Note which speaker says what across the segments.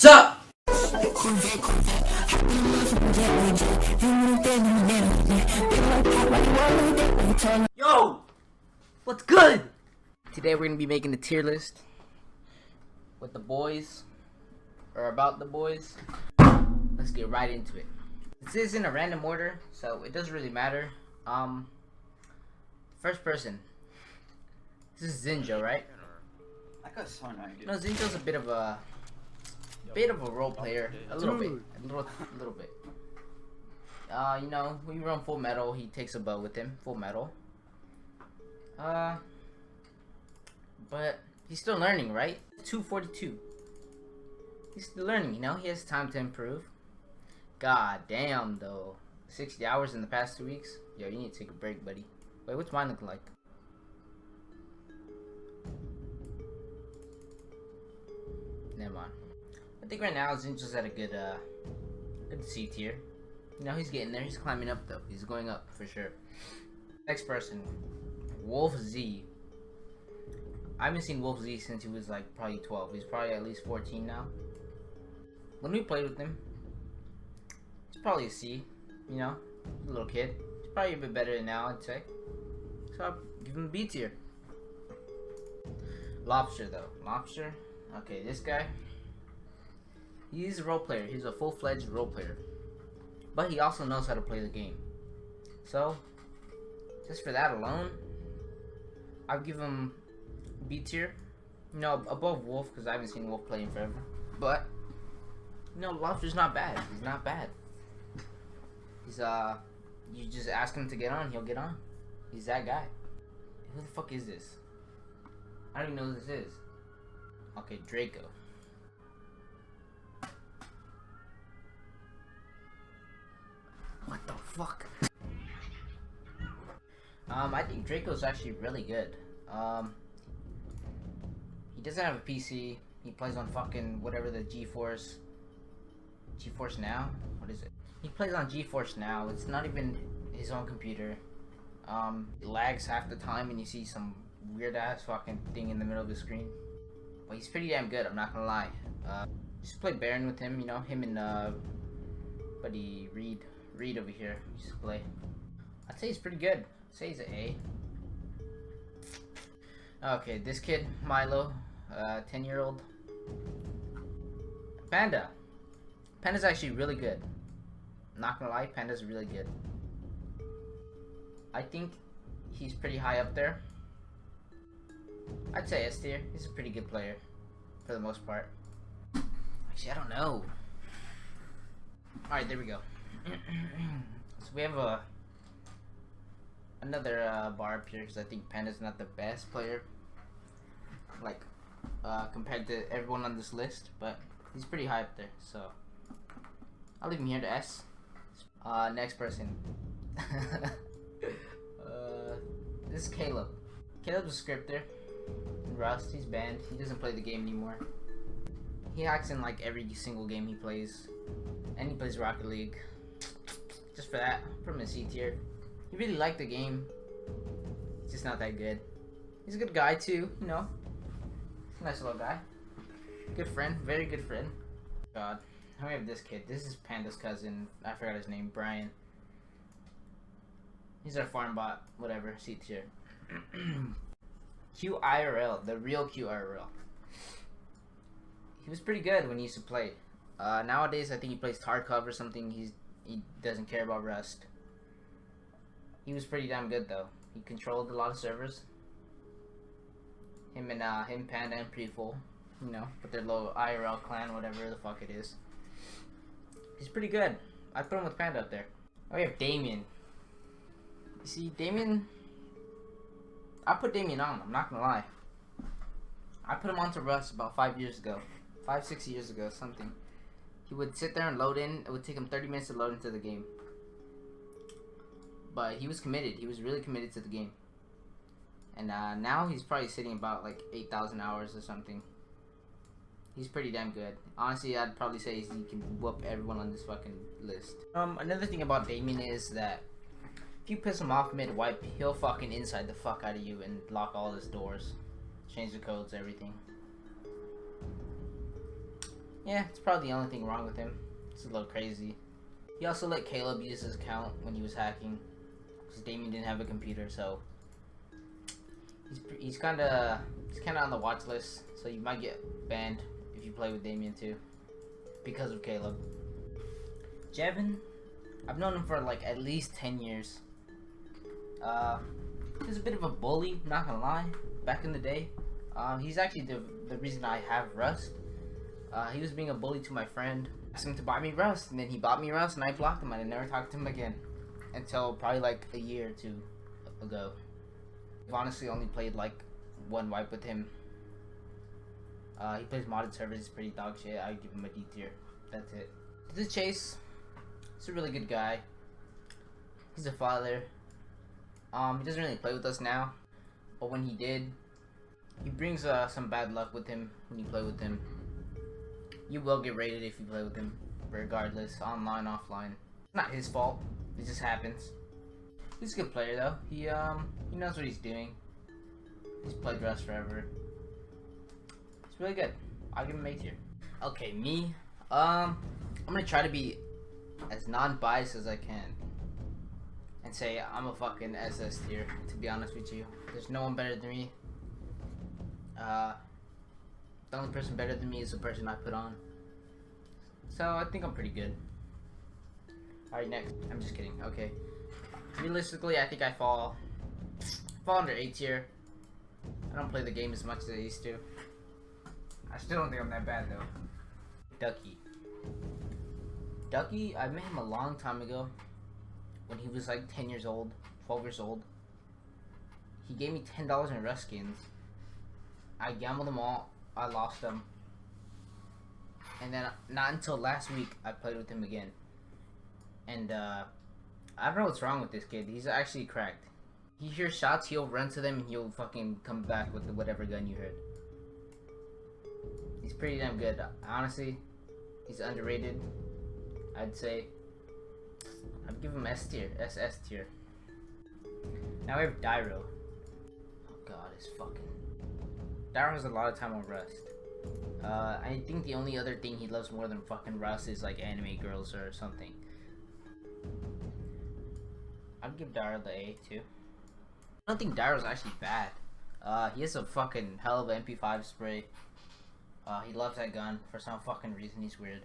Speaker 1: Sup? Yo! What's good? Today we're gonna be making the tier list with the boys, or about the boys. Let's get right into it. This is in a random order, so it doesn't really matter. First person. This is Zinjo, right?
Speaker 2: I got so no idea.
Speaker 1: No, Zinjo's a bit of a role player, a little bit. You know, when you run Full Metal, he takes a bow with him, Full Metal. But he's still learning, right? 242. He's still learning, you know. He has time to improve. God damn, though. 60 hours in the past 2 weeks. Yo, you need to take a break, buddy. Wait, what's mine look like? Never mind. I think right now Zinjo's at a good C tier. You know, he's getting there. He's climbing up, though. He's going up for sure. Next person, Wolf Z. I haven't seen Wolf Z since he was like probably 12. He's probably at least 14 now. When we played with him, he's probably a C. You know, a little kid. He's probably a bit better than now, I'd say. So I'll give him a B tier. Lobster, though. Lobster. Okay, this guy. He's a role player. He's a full-fledged role player. But he also knows how to play the game. So, just for that alone, I'll give him B tier. You know, above Wolf, because I haven't seen Wolf play in forever. But, you know, Lobster's not bad. He's not bad. He's, you just ask him to get on, he'll get on. He's that guy. Who the fuck is this? I don't even know who this is. Okay, Draco. What the fuck? I think Draco's actually really good. He doesn't have a PC. He plays on fucking whatever the GeForce Now? What is it? He plays on GeForce Now. It's not even his own computer. It lags half the time and you see some weird ass fucking thing in the middle of the screen. But he's pretty damn good, I'm not gonna lie. Just play Baron with him, you know, him and buddy Reed over here. Just play. I'd say he's pretty good. I'd say he's an A. Okay, this kid, Milo, 10-year-old. Panda. Panda's actually really good. Not gonna lie, Panda's really good. I think he's pretty high up there. I'd say S tier. He's a pretty good player, for the most part. Actually, I don't know. Alright, there we go. So we have another bar up here, because I think Panda's not the best player. Like, compared to everyone on this list, but he's pretty high up there, so I'll leave him here to S. Next person. This is Caleb. Caleb's a scripter in Rust. He's banned. He doesn't play the game anymore. He hacks in like every single game he plays, and he plays Rocket League. Just for that, put him in C tier. He really liked the game. It's just not that good. He's a good guy too, you know. Nice little guy. Good friend, very good friend. God, how do we have this kid? This is Panda's cousin. I forgot his name, Brian. He's our farm bot, whatever, C tier. QIRL, the real QIRL. He was pretty good when he used to play. Nowadays, I think he plays Tarkov or something. He doesn't care about Rust. He was pretty damn good though. He controlled a lot of servers. Him, Panda, and Prefull, you know, with their little IRL clan, whatever the fuck it is. He's pretty good. I put him with Panda up there. Oh, we have Damien. You see, Damien, I put Damien on, I'm not gonna lie. I put him onto Rust about 5 years ago. 5-6 years ago, something. He would sit there and load in. It would take him 30 minutes to load into the game. But he was committed. He was really committed to the game. And now he's probably sitting about like 8,000 hours or something. He's pretty damn good. Honestly, I'd probably say he can whoop everyone on this fucking list. Another thing about Damien is that if you piss him off mid-wipe, he'll fucking inside the fuck out of you and lock all his doors. Change the codes, everything. Yeah, it's probably the only thing wrong with him. It's a little crazy. He also let Caleb use his account when he was hacking, because Damien didn't have a computer, so he's kind of on the watch list. So you might get banned if you play with Damien too, because of Caleb. Jevin, I've known him for like at least 10 years. He's a bit of a bully, not gonna lie. Back in the day, he's actually the reason I have Rust. He was being a bully to my friend. I asked him to buy me Rust, and then he bought me Rust, and I blocked him, and I never talked to him again until probably like a year or two ago. I've honestly only played like one wipe with him. He plays modded servers. He's pretty dog shit. I give him a D tier. That's it. To the chase. He's a really good guy. He's a father. He doesn't really play with us now, but when he did, he brings some bad luck with him when you play with him. You will get raided if you play with him, regardless, online, offline. Not his fault. It just happens. He's a good player though. He knows what he's doing. He's played Rust forever. It's really good. I'll give him A tier. Okay, me. I'm gonna try to be as non-biased as I can and say I'm a fucking SS tier, to be honest with you. There's no one better than me. The only person better than me is the person I put on. So I think I'm pretty good. Alright, next. I'm just kidding. Okay. Realistically, I think I fall under A tier. I don't play the game as much as I used to. I still don't think I'm that bad though. Ducky. Ducky, I met him a long time ago when he was like 10 years old, 12 years old. He gave me $10 in Rust skins. I gambled them all. I lost them. And then not until last week I played with him again. And I don't know what's wrong with this kid. He's actually cracked. He hears shots, he'll run to them and he'll fucking come back with whatever gun you heard. He's pretty damn good. Honestly, he's underrated. I'd say I'd give him S tier, SS tier. Now we have Dyro. Oh god, it's fucking Dyro has a lot of time on Rust. I think the only other thing he loves more than fucking Rust is like anime girls or something. I'd give Dyro the A too. I don't think Dyro's actually bad. He has a fucking hell of an MP5 spray. He loves that gun for some fucking reason. He's weird.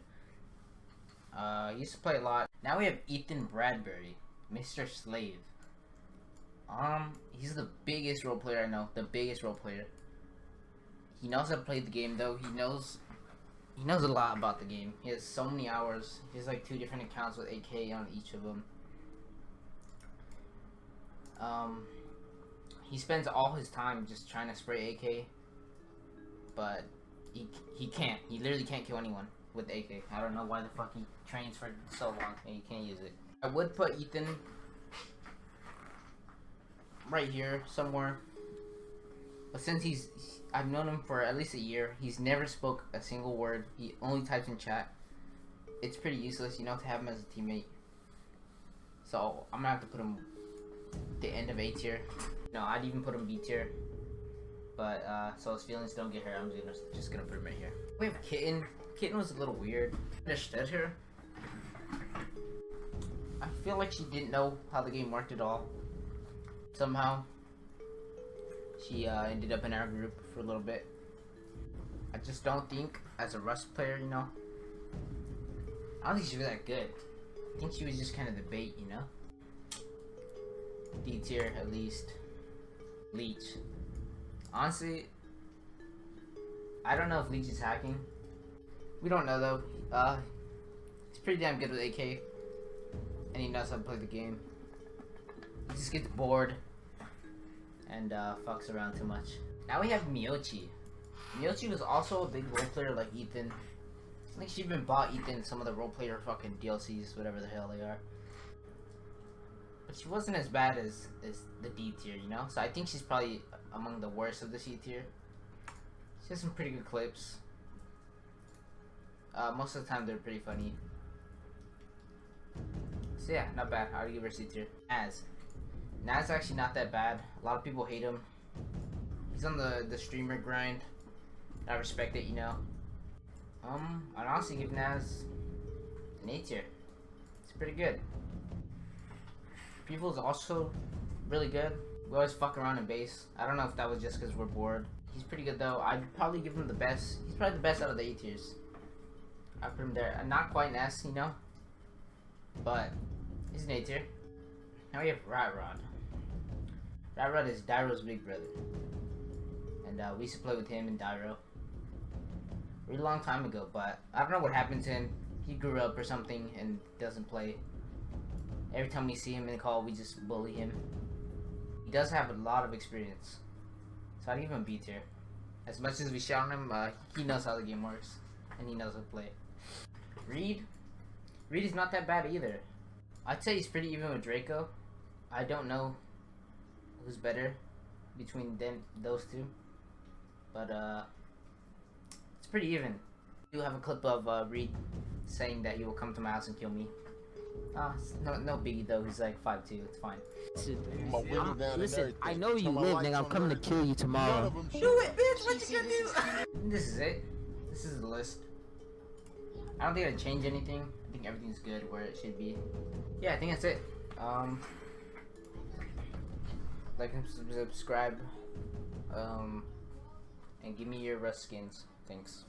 Speaker 1: He used to play a lot. Now we have Ethan Bradbury, Mr. Slave. He's the biggest role player I know. The biggest role player. He knows how to play the game though. He knows a lot about the game. He has so many hours. He has like 2 different accounts with AK on each of them. He spends all his time just trying to spray AK, but he can't. He literally can't kill anyone with AK. I don't know why the fuck he trains for so long and he can't use it. I would put Ethan right here somewhere, but since I've known him for at least a year, he's never spoke a single word. He only types in chat. It's pretty useless, you know, to have him as a teammate. So I'm gonna have to put him the end of A tier. No, I'd even put him B tier. But so his feelings don't get hurt, I'm just gonna put him right here. We have Kitten. Kitten was a little weird. Understood her. I feel like she didn't know how the game worked at all. Somehow she ended up in our group for a little bit. I just don't think, as a Rust player, you know, I don't think she was that good. I think she was just kind of the bait, you know. D tier at least. Leech. Honestly, I don't know if Leech is hacking. We don't know though. He's pretty damn good with AK, and he knows how to play the game. He just gets bored and fucks around too much. Now we have Miyochi. Miyochi was also a big role player like Ethan. I think she even bought Ethan some of the role player fucking DLCs, whatever the hell they are. But she wasn't as bad as the D tier, you know? So I think she's probably among the worst of the C tier. She has some pretty good clips. Most of the time they're pretty funny. So yeah, not bad. I would give her C tier. Naz actually not that bad. A lot of people hate him. He's on the streamer grind. I respect it, you know. I'd honestly give Naz an A tier. It's pretty good. People's also really good. We always fuck around in base. I don't know if that was just because we're bored. He's pretty good though. I'd probably give him the best. He's probably the best out of the A tiers. I put him there. Not quite an S, you know? But he's an A tier. Now we have Rat Rod. Rat Rod is Dairo's big brother. And we used to play with him and Dairo. A really long time ago, but I don't know what happened to him. He grew up or something and doesn't play. Every time we see him in the call, we just bully him. He does have a lot of experience. So I'd give him a B tier. As much as we shout on him, he knows how the game works. And he knows how to play. Reed? Reed is not that bad either. I'd say he's pretty even with Draco. I don't know who's better between those two. But it's pretty even. I do have a clip of Reed saying that he will come to my house and kill me. No biggie though. He's like 5'2". It's fine.
Speaker 3: Listen, I know you live, nigga. I'm coming to kill you tomorrow.
Speaker 1: Do it, bitch. What you gonna do? This is it. This is the list. I don't think I'd change anything. I think everything's good where it should be. Yeah, I think that's it. Like and subscribe. And give me your Rust skins. Thanks.